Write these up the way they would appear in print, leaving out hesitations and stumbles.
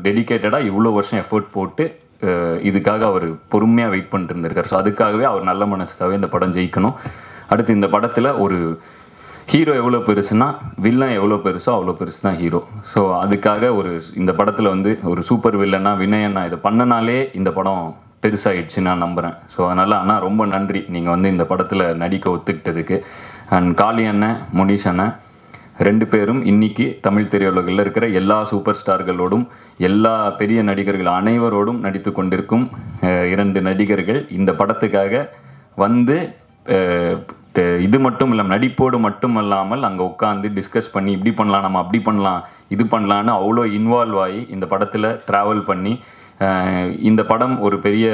டெடிக்கேட்டடாக இவ்வளோ வருஷம் எஃபோர்ட் போட்டு இதுக்காக அவர் பொறுமையாக வெயிட் பண்ணிட்டு இருந்திருக்கார். ஸோ அதுக்காகவே அவர் நல்ல மனசுக்காகவே இந்த படம் ஜெயிக்கணும். அடுத்து இந்த படத்தில் ஒரு ஹீரோ எவ்வளோ பெருசுனா வில்லன் எவ்வளோ பெருசோ அவ்வளோ பெருசு தான் ஹீரோ. ஸோ அதுக்காக இந்த படத்தில் வந்து ஒரு சூப்பர் வில்லனா வினயன்னா இதை பண்ணனாலே இந்த படம் பெருசாகிடுச்சு நான் நம்புகிறேன். ஸோ அதனால் ஆனால் ரொம்ப நன்றி நீங்கள் வந்து இந்த படத்தில் நடிக்க ஒத்துக்கிட்டதுக்கு. அண்ட் காளி அண்ணன், முனிஷ் அண்ணன் 2 பேரும் இன்றைக்கி தமிழ் திரையுலகில் இருக்கிற எல்லா சூப்பர் ஸ்டார்களோடும் எல்லா பெரிய நடிகர்கள் அனைவரோடும் நடித்து கொண்டிருக்கும் 2 நடிகர்கள். இந்த படத்துக்காக வந்து இது மட்டும் இல்லாமல் நடிப்போடு மட்டும் இல்லாமல் அங்கே உட்காந்து டிஸ்கஸ் பண்ணி இப்படி பண்ணலாம், நம்ம அப்படி பண்ணலாம், இது பண்ணலான்னு அவ்வளோ இன்வால்வ் ஆகி இந்த படத்தில் ட்ராவல் பண்ணி இந்த படம் ஒரு பெரிய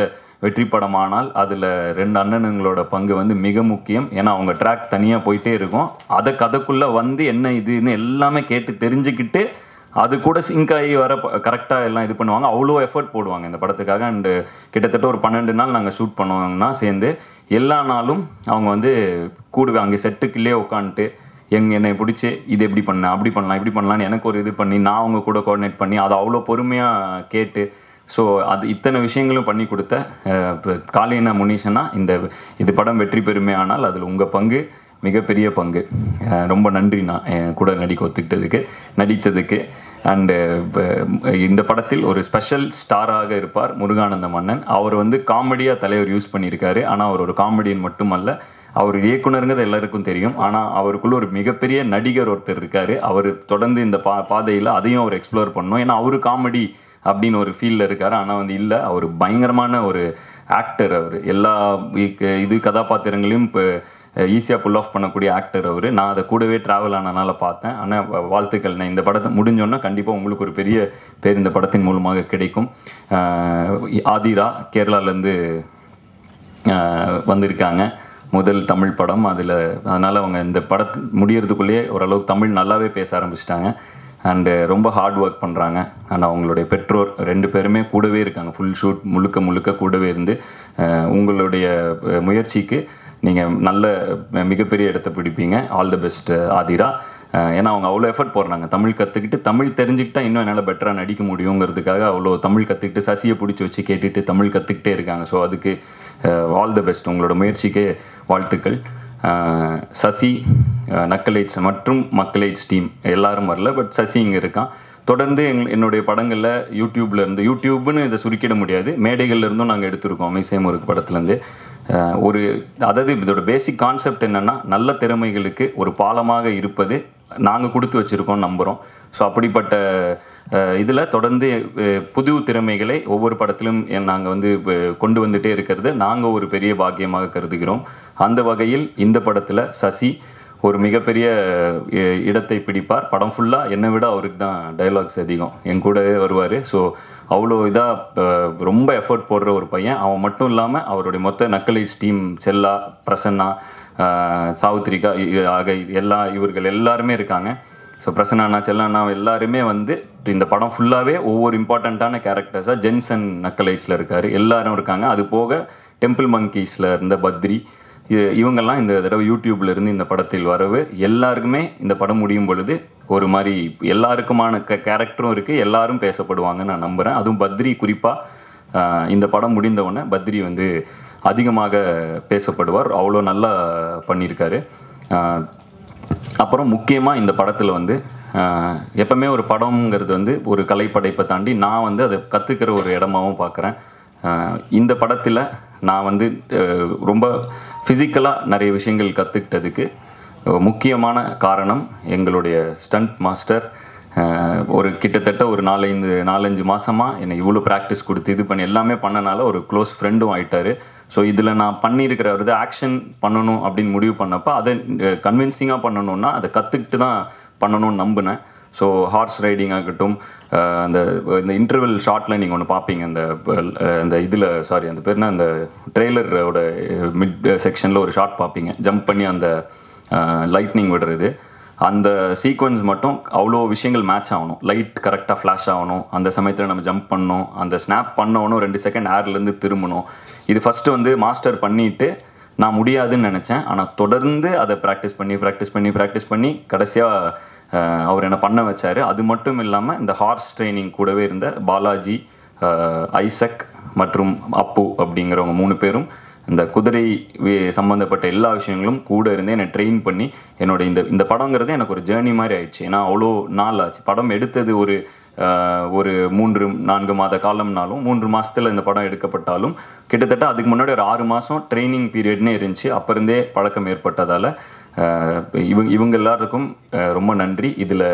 வெற்றி படமானால் அதில் 2 அண்ணனுங்களோட பங்கு வந்து மிக முக்கியம். ஏன்னா அவங்க ட்ராக் தனியாக போயிட்டே இருக்கும். கதைக்குள்ளே வந்து என்ன இதுன்னு எல்லாமே கேட்டு தெரிஞ்சுக்கிட்டு அது கூட சிங்க் ஆகி வர கரெக்டாக எல்லாம் இது பண்ணுவாங்க. அவ்வளோ எஃபர்ட் போடுவாங்க இந்த படத்துக்காக. அண்டு கிட்டத்தட்ட ஒரு 12 நாள் நாங்கள் ஷூட் பண்ணுவாங்கன்னா சேர்ந்து எல்லா நாளும் அவங்க வந்து கூடுவே அங்கே செட்டுக்குள்ளே உட்காந்துட்டு என்னை பிடிச்சி இது எப்படி பண்ண, அப்படி பண்ணலாம், இப்படி பண்ணலான்னு எனக்கு ஒரு இது பண்ணி நான் அவங்க கூட கோஆர்டினேட் பண்ணி அதை அவ்வளோ பொறுமையாக கேட்டு ஸோ அது இத்தனை விஷயங்களும் பண்ணி கொடுத்த காளியண்ணா, முனிஷனா இது படம் வெற்றி பெறுமே ஆனால் அதில் உங்கள் பங்கு மிகப்பெரிய பங்கு. ரொம்ப நன்றி நான் என் கூட நடித்ததுக்கு. அண்டு இந்த படத்தில் ஒரு ஸ்பெஷல் ஸ்டாராக இருப்பார் முருகானந்த மன்னன். அவர் வந்து காமெடியாக தலைவர் யூஸ் பண்ணியிருக்காரு. ஆனால் அவர் ஒரு காமெடியன் மட்டுமல்ல, அவர் இயக்குனருங்கிறது எல்லாருக்கும் தெரியும். ஆனால் அவருக்குள்ள ஒரு மிகப்பெரிய நடிகர் ஒருத்தர் இருக்கார். அவர் தொடர்ந்து இந்த பாதையில் அதையும் அவர் எக்ஸ்ப்ளோர் பண்ணணும். ஏன்னா அவர் காமெடி அப்படின்னு ஒரு ஃபீல்டில் இருக்கார். ஆனால் வந்து இல்லை, அவர் பயங்கரமான ஒரு ஆக்டர். அவர் எல்லா கதாபாத்திரங்களையும் இப்போ ஈஸியாக புல் ஆஃப் பண்ணக்கூடிய ஆக்டர் அவர். நான் அதை கூடவே ட்ராவல் ஆனனால பார்த்தேன். ஆனால் வாழ்த்துக்கள். நான் இந்த படத்தை முடிஞ்சோன்னா கண்டிப்பாக உங்களுக்கு ஒரு பெரிய பேர் இந்த படத்தின் மூலமாக கிடைக்கும். ஆதிரா கேரளாலேருந்து வந்திருக்காங்க, முதல் தமிழ் படம் அதனால் அவங்க இந்த படத்து முடியறதுக்குள்ளேயே ஓரளவுக்கு தமிழ் நல்லாவே பேச ஆரம்பிச்சிட்டாங்க. அண்டு ரொம்ப ஹார்ட் ஒர்க் பண்ணுறாங்க. அண்ட் அவங்களுடைய பெற்றோர் 2 பேருமே கூடவே இருக்காங்க. ஃபுல் ஷூட் முழுக்க கூடவே இருந்து உங்களுடைய முயற்சிக்கு நீங்கள் நல்ல மிகப்பெரிய இடத்தை பிடிப்பீங்க. All the best Athira. ஏன்னா அவங்க அவ்வளோ எஃபர்ட் போடுறாங்க. தமிழ் கற்றுக்கிட்டு தமிழ் தெரிஞ்சுக்கிட்டா இன்னும் என்னால் பெட்டராக நடிக்க முடியுங்கிறதுக்காக அவ்வளோ தமிழ் கற்றுக்கிட்டு சசியை பிடிச்சி வச்சு கேட்டுட்டு தமிழ் கற்றுக்கிட்டே இருக்காங்க. ஸோ அதுக்கு ஆல் தி பெஸ்ட். உங்களோட முயற்சிக்கே வாழ்த்துக்கள். சசி, நக்கலைட்ஸ் மற்றும் மக்களைட்ஸ் டீம் எல்லாரும் வரல, பட் சசி இங்கே இருக்கான். தொடர்ந்து என்னுடைய படங்களில் யூடியூப்னு இதை சுருக்கிட முடியாது, மேடைகள்லேருந்தும் நாங்கள் எடுத்திருக்கோம். மீசையம் முறுக்கு படத்துலேருந்து அதாவது இதோட பேசிக் கான்செப்ட் என்னென்னா நல்ல திறமைகளுக்கு ஒரு பாலமாக இருப்பது நாங்கள் கொடுத்து வச்சுருக்கோம் நம்புகிறோம். ஸோ அப்படிப்பட்ட இதில் தொடர்ந்து புது திறமைகளை ஒவ்வொரு படத்திலும் நாங்கள் வந்து கொண்டு வந்துகிட்டே இருக்கிறது நாங்கள் ஒரு பெரிய பாக்கியமாக கருதுகிறோம். அந்த வகையில் இந்த படத்தில் சசி ஒரு மிகப்பெரிய இடத்தை பிடிப்பார். படம் ஃபுல்லாக என்னை விட அவருக்கு தான் டைலாக்ஸ் அதிகம், என் கூடவே வருவார். ஸோ அவ்வளோ ரொம்ப எஃபர்ட் போடுற ஒரு பையன். அவன் மட்டும் இல்லாமல் அவருடைய மொத்த நக்கலைட்ஸ் டீம், செல்லா, பிரசன்னா, சாவித்ரிகா இவர்கள் எல்லாருமே இருக்காங்க. ஸோ பிரசன்னா, செல்லண்ணா எல்லாருமே வந்து இந்த படம் ஃபுல்லாகவே ஒவ்வொரு இம்பார்ட்டண்ட்டான கேரக்டர்ஸாக ஜென்சன் நக்கலைட்ஸில் இருக்கார், எல்லாரும் இருக்காங்க. அது போக டெம்பிள் மங்கீஸில் இருந்த பத்ரி, இவங்கெல்லாம் இந்த தடவை யூடியூப்ல இருந்து இந்த படத்தில் வரவு. எல்லாருக்குமே இந்த படம் முடியும் பொழுது ஒரு மாதிரி எல்லாருக்குமான கேரக்டரும் இருக்குது, எல்லாரும் பேசப்படுவாங்கன்னு நான் நம்புகிறேன். அதுவும் பத்ரி குறிப்பாக இந்த படம் முடிந்தவுடனே பத்ரி வந்து அதிகமாக பேசப்படுவார். அவ்வளோ நல்லா பண்ணியிருக்காரு. அப்புறம் முக்கியமாக இந்த படத்தில் வந்து எப்பவுமே ஒரு படம்ங்கிறது வந்து ஒரு கலைப்படைப்பை தாண்டி நான் வந்து அதை கற்றுக்கிற ஒரு இடமாகவும் பார்க்குறேன். இந்த படத்தில் நான் வந்து ரொம்ப ஃபிசிக்கலாக நிறைய விஷயங்கள் கற்றுக்கிட்டதுக்கு முக்கியமான காரணம் எங்களுடைய ஸ்டண்ட் மாஸ்டர். ஒரு கிட்டத்தட்ட ஒரு 4-5 மாதமாக என்னை இவ்வளோ ப்ராக்டிஸ் கொடுத்து இது பண்ணி எல்லாமே பண்ணனால ஒரு க்ளோஸ் ஃப்ரெண்டும் ஆகிட்டார். ஸோ இதில் நான் பண்ணியிருக்கிறது ஆக்ஷன் பண்ணணும் அப்படின்னு முடிவு பண்ணப்போ அதை கன்வின்சிங்காக பண்ணணுன்னா அதை கற்றுக்கிட்டு தான் பண்ணணும்னு நம்பினேன். ஸோ ஹார்ஸ் ரைடிங் ஆகட்டும், இந்த இன்டர்வல் ஷார்ட்டில் நீங்கள் ஒன்று பார்ப்பீங்க, அந்த இதில் அந்த பேர்னா அந்த ட்ரெய்லரோட மிட் செக்ஷனில் ஒரு ஷார்ட் பார்ப்பீங்க, ஜம்ப் பண்ணி அந்த லைட்னிங் விடுறது. அந்த சீக்வன்ஸ் மட்டும் அவ்வளோ விஷயங்கள் மேட்ச் ஆகணும். லைட் கரெக்டாக ஃப்ளாஷ் ஆகணும், அந்த சமயத்தில் நம்ம ஜம்ப் பண்ணணும், அந்த ஸ்னாப் பண்ணணும், 2 செகண்ட் ஏர்லேருந்து திரும்பணும். இது ஃபஸ்ட்டு வந்து மாஸ்டர் பண்ணிவிட்டு நான் முடியாதுன்னு நினச்சேன். ஆனால் தொடர்ந்து அதை ப்ராக்டிஸ் பண்ணி கடைசியாக அவர் என்னை பண்ண வச்சார். அது மட்டும் இல்லாமல் இந்த ஹார்ஸ் ட்ரைனிங் கூடவே இருந்த பாலாஜி, ஐசக் மற்றும் அப்பு அப்படிங்கிறவங்க 3 பேரும் இந்த குதிரை சம்மந்தப்பட்ட எல்லா விஷயங்களும் கூட இருந்து என்னை ட்ரெயின் பண்ணி என்னோட இந்த படங்கிறது எனக்கு ஒரு ஜேர்னி மாதிரி ஆயிடுச்சு. ஏன்னா அவ்வளோ நாள் ஆச்சு. படம் எடுத்தது ஒரு 3-4 மாத காலம்னாலும் 3 மாதத்தில் இந்த படம் எடுக்கப்பட்டாலும் கிட்டத்தட்ட அதுக்கு முன்னாடி ஒரு 6 மாதம் ட்ரைனிங் பீரியட்னே இருந்துச்சு. அப்போ இருந்தே பழக்கம் ஏற்பட்டதால் இவங்க எல்லாருக்கும் ரொம்ப நன்றி. இதில்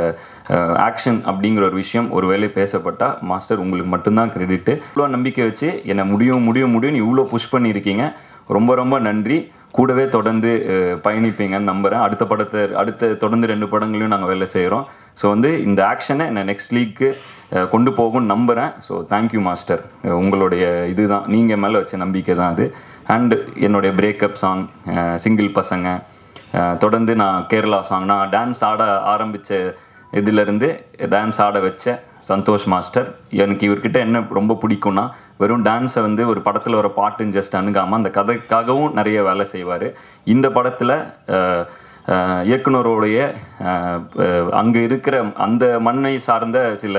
ஆக்ஷன் அப்படிங்கிற ஒரு விஷயம் ஒரு வேளை பேசப்பட்டால் மாஸ்டர் உங்களுக்கு மட்டும்தான் கிரெடிட்டு. இவ்வளோ நம்பிக்கை வச்சு என்னை முடியும் இவ்வளோ புஷ் பண்ணியிருக்கீங்க. ரொம்ப ரொம்ப நன்றி. கூடவே தொடர்ந்து பயணிப்பீங்கன்னு நம்புகிறேன். அடுத்த தொடர்ந்து 2 படங்களையும் நாங்கள் வேலை செய்கிறோம். ஸோ இந்த ஆக்ஷனை நான் நெக்ஸ்ட் லீக்கு கொண்டு போகும்னு நம்புகிறேன். So thank you master. உங்களுடைய இதுதான், நீங்கள் மேலே வச்ச நம்பிக்கை தான் அது. அண்டு என்னுடைய பிரேக்கப் சாங், சிங்கிள் பசங்க, தொடர்ந்து நான் கேரளா சாங், நான் டான்ஸ் ஆட ஆரம்பித்த இதிலேருந்து டான்ஸ் ஆட வச்ச சந்தோஷ் மாஸ்டர். எனக்கு இவர்கிட்ட என்ன ரொம்ப பிடிக்கும்னா, வெறும் டான்ஸை ஒரு படத்தில் வர பாட்டுன்னு ஜஸ்ட் அணுகாமல் அந்த கதைக்காகவும் நிறைய வேலை செய்வார். இந்த படத்தில் இயக்குனருடைய அங்கே இருக்கிற அந்த மண்ணை சார்ந்த சில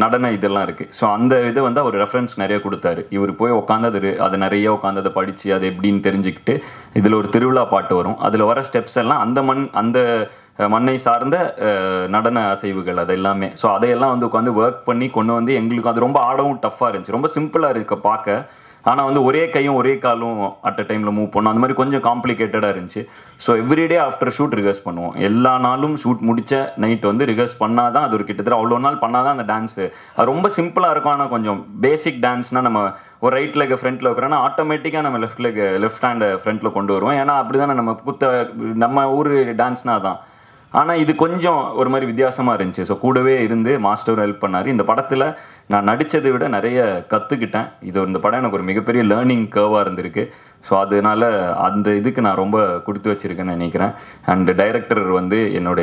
நடன இதெல்லாம் இருக்குது. ஸோ அந்த இதை அவர் ரெஃபரன்ஸ் நிறைய கொடுத்தாரு. இவர் போய் உட்காந்து அதை நிறைய உட்காந்து அதை படித்து அது எப்படின்னு தெரிஞ்சுக்கிட்டு இதில் ஒரு திருவிழா பாட்டு வரும். அதில் வர ஸ்டெப்ஸ் எல்லாம் அந்த மண்ணை சார்ந்த நடன அசைவுகள் அது எல்லாமே. ஸோ அதையெல்லாம் உட்காந்து ஒர்க் பண்ணி கொண்டு எங்களுக்கு அது ரொம்ப ஆடவும் டஃப்பாக இருந்துச்சு. ரொம்ப சிம்பிளாக இருக்க பார்க்க, ஆனால் ஒரே கையும் ஒரே காலும் அட் அ டைமில் மூவ் பண்ணோம். அந்த மாதிரி கொஞ்சம் காம்ப்ளிகேட்டடாக இருந்துச்சு. So everyday after shoot rehearse பண்ணுவோம். எல்லா நாளும் ஷூட் முடித்த நைட் ரிஹர்ஸ் பண்ணால் தான் அது ஒரு கிட்டத்தட்ட அவ்வளோ நாள் பண்ணால் தான் அந்த டான்ஸு அது ரொம்ப சிம்பிளாக இருக்கும். ஆனால் கொஞ்சம் பேசிக் டான்ஸ்னால் நம்ம ஒரு ரைட் லெக் ஃப்ரண்ட்டில் வைக்கிறோன்னா ஆட்டோமேட்டிக்காக நம்ம லெஃப்ட் ஹேண்டை ஃப்ரண்ட்டில் கொண்டு வருவோம். ஏன்னா அப்படி தானே நம்ம ஊர் டான்ஸ்னால் தான். ஆனால் இது கொஞ்சம் ஒரு மாதிரி வித்தியாசமாக இருந்துச்சு. ஸோ கூடவே இருந்து மாஸ்டர் ஹெல்ப் பண்ணார். இந்த படத்தில் நான் நடித்ததை விட நிறைய கற்றுக்கிட்டேன். இந்த படம் எனக்கு ஒரு மிகப்பெரிய லேர்னிங் கர்வாக இருந்திருக்கு. ஸோ அதனால அந்த இதுக்கு நான் ரொம்ப கொடுத்து வச்சுருக்கேன்னு நினைக்கிறேன். அண்ட் டைரக்டர் என்னோட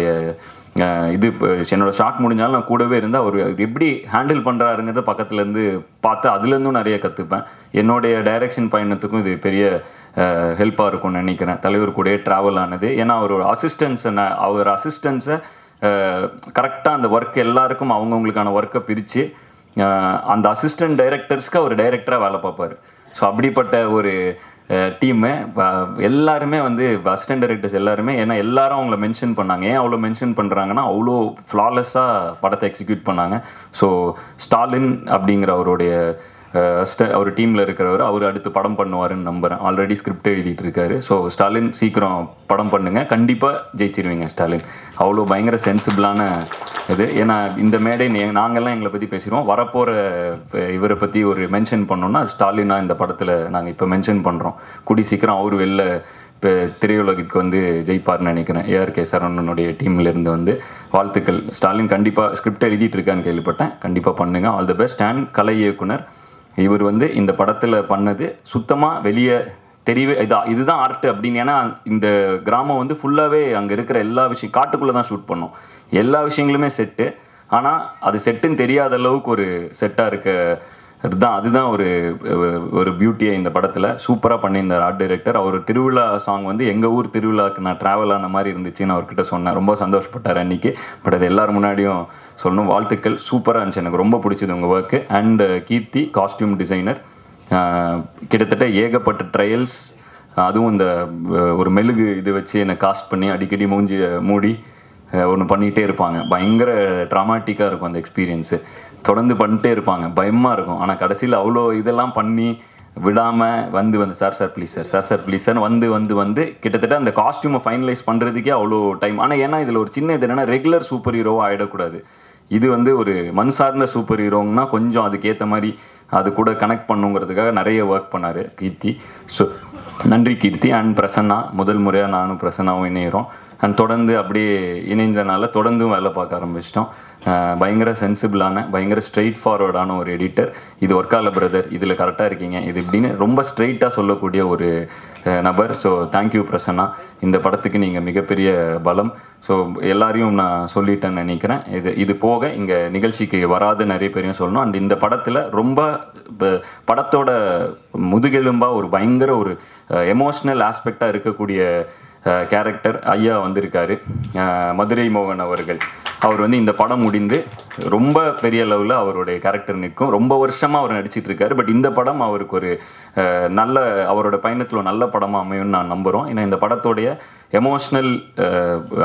ஷார்ட் முடிஞ்சாலும் நான் கூடவே இருந்து அவர் எப்படி ஹேண்டில் பண்ணுறாருங்கிறத பக்கத்துலேருந்து பார்த்து அதுலேருந்தும் நிறைய கற்றுப்பேன். என்னுடைய டைரக்ஷன் பயணத்துக்கும் இது பெரிய ஹெல்ப்பாக இருக்கும்னு நினைக்கிறேன். தலைவர் கூடயே ட்ராவல் ஆனது. ஏன்னா அவர் அசிஸ்டன்ஸை கரெக்டாக அந்த ஒர்க் எல்லாருக்கும் அவங்கவுங்களுக்கான ஒர்க்கை பிரித்து அந்த அசிஸ்டன்ட் டைரக்டர்ஸ்க்கு அவர் டைரக்டராக வேலை பார்ப்பார். ஸோ அப்படிப்பட்ட ஒரு டீமு எல்லாருமே அசிஸ்டன்ட் டைரக்டர்ஸ் எல்லாருமே, ஏன்னா எல்லாரும் அவங்கள மென்ஷன் பண்ணாங்க. ஏன் அவ்வளோ மென்ஷன் பண்ணுறாங்கன்னா அவ்வளோ ஃப்ளாலெஸ்ஸாக படத்தை எக்ஸிக்யூட் பண்ணாங்க. ஸோ ஸ்டாலின் அப்படிங்கிற அவர் டீமில் இருக்கிறவர் அவர் அடுத்து படம் பண்ணுவாருன்னு நம்புகிறேன். ஆல்ரெடி ஸ்கிரிப்ட் எழுதிட்டு இருக்காரு. ஸோ ஸ்டாலின் சீக்கிரம் படம் பண்ணுங்கள், கண்டிப்பாக ஜெயிச்சிருவீங்க ஸ்டாலின். அவ்வளோ பயங்கர சென்சிபிளான இது. ஏன்னா இந்த மேடை நாங்கள்லாம் எங்களை பற்றி பேசிடுவோம். வரப்போகிற இவரை பற்றி ஒரு மென்ஷன் பண்ணோன்னா ஸ்டாலினாக இந்த படத்தில் நாங்கள் இப்போ மென்ஷன் பண்ணுறோம். கூடி சீக்கிரம் அவர் வெளில இப்போ திரையுலகிற்கு ஜெயிப்பார்னு நினைக்கிறேன். ஏஆர்கே சரவணனுடைய டீம்லேருந்து வாழ்த்துக்கள். ஸ்டாலின் கண்டிப்பாக ஸ்கிரிப்ட் எழுதிட்டு இருக்கான்னு கேள்விப்பட்டேன். கண்டிப்பாக பண்ணுங்கள். All the best. அண்ட் கலை இயக்குனர் இவர் இந்த படத்தில் பண்ணது சுத்தமாக வெளியே தெரியவே இதுதான் ஆர்ட் அப்படின்னு. ஏன்னா இந்த கிராமம் ஃபுல்லாகவே அங்கே இருக்கிற எல்லா விஷயம் காட்டுக்குள்ளே தான் ஷூட் பண்ணோம். எல்லா விஷயங்களுமே செட்டு. ஆனால் அது செட்டுன்னு தெரியாத அளவுக்கு ஒரு செட்டாக அதுதான் ஒரு பியூட்டியாக இந்த படத்தில் சூப்பராக பண்ணியிருந்தார் ஆர்ட் டைரக்டர். அவர் திருவிழா சாங் எங்கள் ஊர் திருவிழாவுக்கு நான் ட்ராவல் ஆன மாதிரி இருந்துச்சுன்னு அவர்கிட்ட சொன்னேன். ரொம்ப சந்தோஷப்பட்டார் அன்றைக்கி. பட் அது எல்லோரும் முன்னாடியும் சொல்லணும். வாழ்த்துக்கள். சூப்பராக இருந்துச்சு. எனக்கு ரொம்ப பிடிச்சது உங்கள் work. And Keerthi costume designer, கிட்டத்தட்ட ஏகப்பட்ட ட்ரையல்ஸ், அதுவும் இந்த ஒரு மெழுகு இது வச்சு என்னை காஸ்ட் பண்ணி அடிக்கடி மூடி ஒன்று பண்ணிகிட்டே இருப்பாங்க. பயங்கர ட்ராமாட்டிக்காக இருக்கும் அந்த எக்ஸ்பீரியன்ஸு. தொடர்ந்து பண்ணிட்டே இருப்பாங்க, பயமாக இருக்கும். ஆனால் கடைசியில் அவ்வளோ இதெல்லாம் பண்ணி விடாமல் சார் ப்ளீஸ் சார் கிட்டத்தட்ட அந்த காஸ்டியூமை ஃபைனலைஸ் பண்ணுறதுக்கே அவ்வளோ டைம். ஆனால் ஏன்னா இதில் ஒரு சின்ன இது என்னென்னா, ரெகுலர் சூப்பர் ஹீரோவாக ஆகிடக்கூடாது. இது ஒரு மண் சார்ந்த சூப்பர் ஹீரோங்கன்னா கொஞ்சம் அதுக்கேற்ற மாதிரி அது கூட கனெக்ட் பண்ணுங்கிறதுக்காக நிறைய ஒர்க் பண்ணார் கீர்த்தி. ஸோ நன்றி கீர்த்தி. அண்ட் பிரசன்னா, முதல் முறையாக நானும் பிரசன்னாவும் இணைகிறோம். அண்ட் தொடர்ந்து அப்படியே இணைந்தனால தொடர்ந்தும் வேலை பார்க்க ஆரம்பிச்சிட்டோம். பயங்கர சென்சிபிளான, பயங்கர ஸ்ட்ரெயிட் ஃபார்வர்டான ஒரு எடிட்டர். இது ஒர்க்கால பிரதர், இதில் கரெக்டாக இருக்கீங்க, இது இப்படின்னு ரொம்ப ஸ்ட்ரெயிட்டாக சொல்லக்கூடிய ஒரு நபர். So thank you Prasanna. இந்த படத்துக்கு நீங்கள் மிகப்பெரிய பலம். ஸோ எல்லாரையும் நான் சொல்லிட்டேன்னு நினைக்கிறேன். இது போக இங்கே நிகழ்ச்சிக்கு வராத நிறைய பேரையும் சொல்லணும். அண்ட் இந்த படத்தில் ரொம்ப படத்தோட முதுகெலும்பாக ஒரு பயங்கர ஒரு எமோஷ்னல் ஆஸ்பெக்டாக இருக்கக்கூடிய கேரக்டர் ஐயா வந்திருக்காரு, மதுரை மோகன் அவர்கள். அவர் வந்து இந்த படம் முடிந்து ரொம்ப பெரிய லெவலில் அவருடைய கேரக்டர் நிற்கும். ரொம்ப வருஷமாக அவர் நடிச்சிட்டு இருக்காரு. பட் இந்த படம் அவருக்கு ஒரு நல்ல அவரோட பயணத்தில் ஒரு நல்ல படமாக அமையும்னு நான் நம்புகிறோம். ஏன்னா இந்த படத்தோடைய எமோஷ்னல்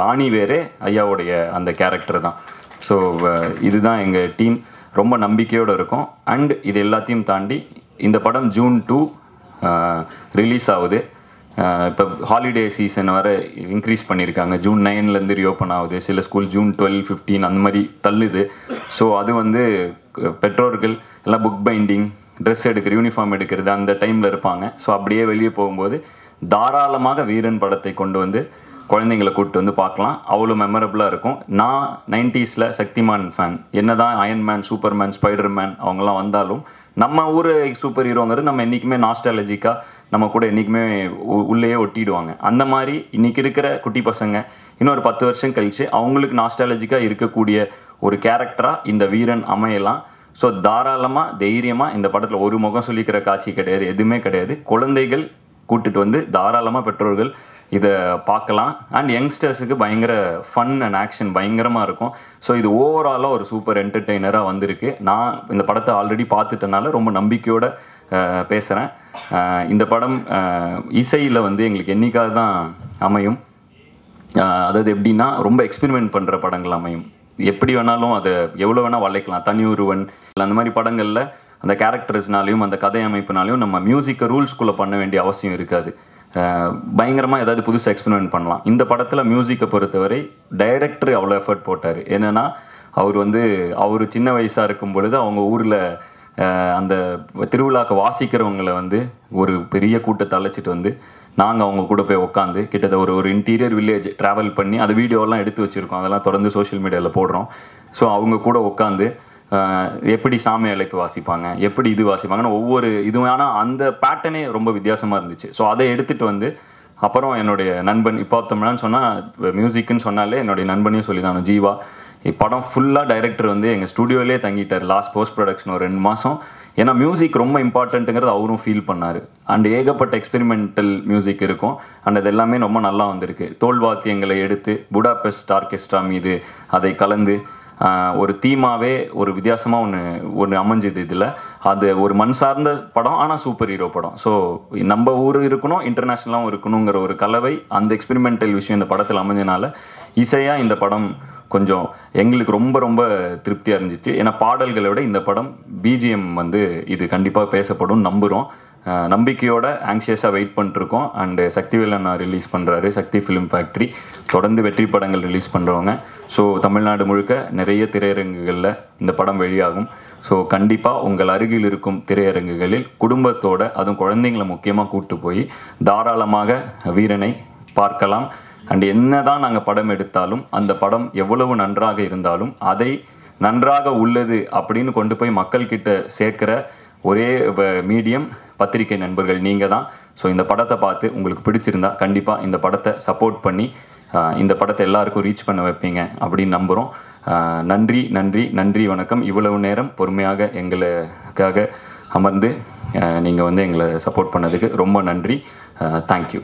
ஆணி வேறே ஐயாவுடைய அந்த கேரக்டர் தான். ஸோ இதுதான் எங்கள் டீம் ரொம்ப நம்பிக்கையோடு இருக்கும். அண்ட் இது எல்லாத்தையும் தாண்டி இந்த படம் June 2 ரிலீஸ் ஆகுது. இப்போ ஹாலிடே சீசன் வர இன்க்ரீஸ் பண்ணியிருக்காங்க. June 9 ரீஓப்பன் ஆகுது. சில ஸ்கூல் June 12, 15 அந்த மாதிரி தள்ளுது. ஸோ அது வந்து பெற்றோர்கள் எல்லாம் புக் பைண்டிங், ட்ரெஸ் எடுக்கிற, யூனிஃபார்ம் எடுக்கிறது அந்த டைமில் இருப்பாங்க. ஸோ அப்படியே வெளியே போகும்போது தாராளமாக வீரன் படத்தை கொண்டு வந்து குழந்தைங்களை கூப்பிட்டு வந்து பார்க்கலாம். அவ்வளோ மெமரபுளாக இருக்கும். நான் 90s சக்திமான் ஃபேன். என்ன தான் அயன்மேன், சூப்பர்மேன், ஸ்பைடர்மேன் அவங்கெல்லாம் வந்தாலும் நம்ம ஊர் சூப்பர் ஹீரோங்கிறது நம்ம என்றைக்குமே நாஸ்டாலஜிக்காக நம்ம கூட என்றைக்குமே உள்ளேயே ஒட்டிடுவாங்க. அந்த மாதிரி இன்றைக்கி இருக்கிற குட்டி பசங்க இன்னொரு 10 வருஷம் கழித்து அவங்களுக்கு நாஸ்டாலஜிக்காக இருக்கக்கூடிய ஒரு கேரக்டராக இந்த வீரன் அமையலாம். ஸோ தாராளமாக தைரியமாக இந்த படத்தில் ஒரு முகம் சொல்லிக்கிற காட்சி கிடையாது, எதுவுமே கிடையாது. குழந்தைகள் கூட்டிட்டு வந்து தாராளமாக பெற்றோர்கள் இதை பார்க்கலாம். அண்ட் யங்ஸ்டர்ஸுக்கு பயங்கர ஃபன் அண்ட் ஆக்ஷன் பயங்கரமாக இருக்கும். ஸோ இது ஓவராலாக ஒரு சூப்பர் என்டர்டெய்னராக வந்திருக்கு. நான் இந்த படத்தை ஆல்ரெடி பார்த்துட்டனால ரொம்ப நம்பிக்கையோடு பேசுகிறேன். இந்த படம் இசையில் வந்து எங்களுக்கு என்னைக்காக தான் அமையும். அதாவது எப்படின்னா ரொம்ப எக்ஸ்பெரிமெண்ட் பண்ணுற படங்கள் அமையும். எப்படி வேணாலும் அதை எவ்வளோ வேணால் வளைக்கலாம். தனியொருவன் அந்த மாதிரி படங்களில் அந்த கேரக்டர்ஸ்னாலையும் அந்த கதை அமைப்புனாலையும் நம்ம மியூசிக்கை ரூல்ஸ்குள்ளே பண்ண வேண்டிய அவசியம் இருக்காது. பயங்கரமாக ஏதாவது புதுசாக எக்ஸ்பெரிமெண்ட் பண்ணலாம். இந்த படத்தில் மியூசிக்கை பொறுத்தவரை டைரக்டர் அவ்வளோ எஃபர்ட் போட்டார். என்னென்னா அவர் சின்ன வயசாக இருக்கும் பொழுது அவங்க ஊரில் அந்த திருவிழாக்கு வாசிக்கிறவங்களை வந்து ஒரு பெரிய கூட்டத்தை அழைச்சிட்டு வந்து நாங்கள் அவங்க கூட போய் உட்காந்து கிட்டத்தட்ட ஒரு இன்டீரியர் வில்லேஜ் ட்ராவல் பண்ணி அது வீடியோலாம் எடுத்து வச்சுருக்கோம். அதெல்லாம் தொடர்ந்து சோஷியல் மீடியாவில் போடுறோம். ஸோ அவங்க கூட உட்காந்து எப்படி சாமி அழைப்பு வாசிப்பாங்க, எப்படி இது வாசிப்பாங்கன்னு ஒவ்வொரு இதுவும், ஆனால் அந்த பேட்டர்னே ரொம்ப வித்தியாசமாக இருந்துச்சு. ஸோ அதை எடுத்துகிட்டு வந்து அப்புறம் என்னுடைய நண்பன் இப்போ தமிழான்னு சொன்னால் மியூசிக்குன்னு சொன்னாலே என்னுடைய நண்பனையும் சொல்லி தான் ஜீவா படம் ஃபுல்லாக டைரக்டர் வந்து எங்கள் ஸ்டுடியோவிலே தங்கிட்டார் லாஸ்ட் போஸ்ட் ப்ரொடக்ஷன் ஒரு 2 மாதம். ஏன்னா மியூசிக் ரொம்ப இம்பார்ட்டண்ட்டுங்கிறது அவரும் ஃபீல் பண்ணார். அண்ட் ஏகப்பட்ட எக்ஸ்பெரிமெண்டல் மியூசிக் இருக்கும். அண்ட் அது எல்லாமே ரொம்ப நல்லா வந்திருக்கு. தோல் வாத்தியங்களை எடுத்து புடாபெஸ்ட் ஆர்கெஸ்ட்ரா மீது அதை கலந்து ஒரு தீமாவே ஒரு வித்தியாசமாக ஒன்று அமைஞ்சுது. இதில் அது ஒரு மண் சார்ந்த படம், ஆனால் சூப்பர் ஹீரோ படம். ஸோ நம்ம ஊர் இருக்கணும், இன்டர்நேஷ்னலாகவும் இருக்கணுங்கிற ஒரு கலவை அந்த எக்ஸ்பெரிமெண்டல் விஷயம் இந்த படத்தில் அமைஞ்சனால இசையாக இந்த படம் கொஞ்சம் எங்களுக்கு ரொம்ப ரொம்ப திருப்தியாக இருந்துச்சு. ஏன்னா பாடல்களை விட இந்த படம் பிஜிஎம் வந்து இது கண்டிப்பாக பேசப்படும் நம்புகிறோம். நம்பிக்கையோட ஆங்ஷியஸாக வெயிட் பண்ணிட்டுருக்கோம். அண்டு சக்திவேலன் ரிலீஸ் பண்ணுறாரு, சக்தி ஃபிலிம் ஃபேக்ட்ரி தொடர்ந்து வெற்றி படங்கள் ரிலீஸ் பண்ணுறவங்க. ஸோ தமிழ்நாடு முழுக்க நிறைய திரையரங்குகளில் இந்த படம் வெளியாகும். ஸோ கண்டிப்பாக உங்கள் அருகில் இருக்கும் திரையரங்குகளில் குடும்பத்தோடு அதுவும் குழந்தைங்களை முக்கியமாக கூப்பிட்டு போய் தாராளமாக வீரனை பார்க்கலாம். அண்ட் என்ன தான் நாங்கள் படம் எடுத்தாலும் அந்த படம் எவ்வளவு நன்றாக இருந்தாலும் அதை நன்றாக உள்ளது அப்படின்னு கொண்டு போய் மக்கள்கிட்ட சேர்க்கிற ஒரே மீடியம் பத்திரிகை நண்பர்கள் நீங்கள் தான். ஸோ இந்த படத்தை பார்த்து உங்களுக்கு பிடிச்சிருந்தா கண்டிப்பாக இந்த படத்தை சப்போர்ட் பண்ணி இந்த படத்தை எல்லாருக்கும் ரீச் பண்ண வைப்பீங்க அப்படின்னு நம்புகிறோம். நன்றி நன்றி நன்றி, வணக்கம். இவ்வளவு நேரம் பொறுமையாக எங்களுக்காக அமர்ந்து நீங்கள் வந்து எங்களை சப்போர்ட் பண்ணதுக்கு ரொம்ப நன்றி. தேங்க்யூ.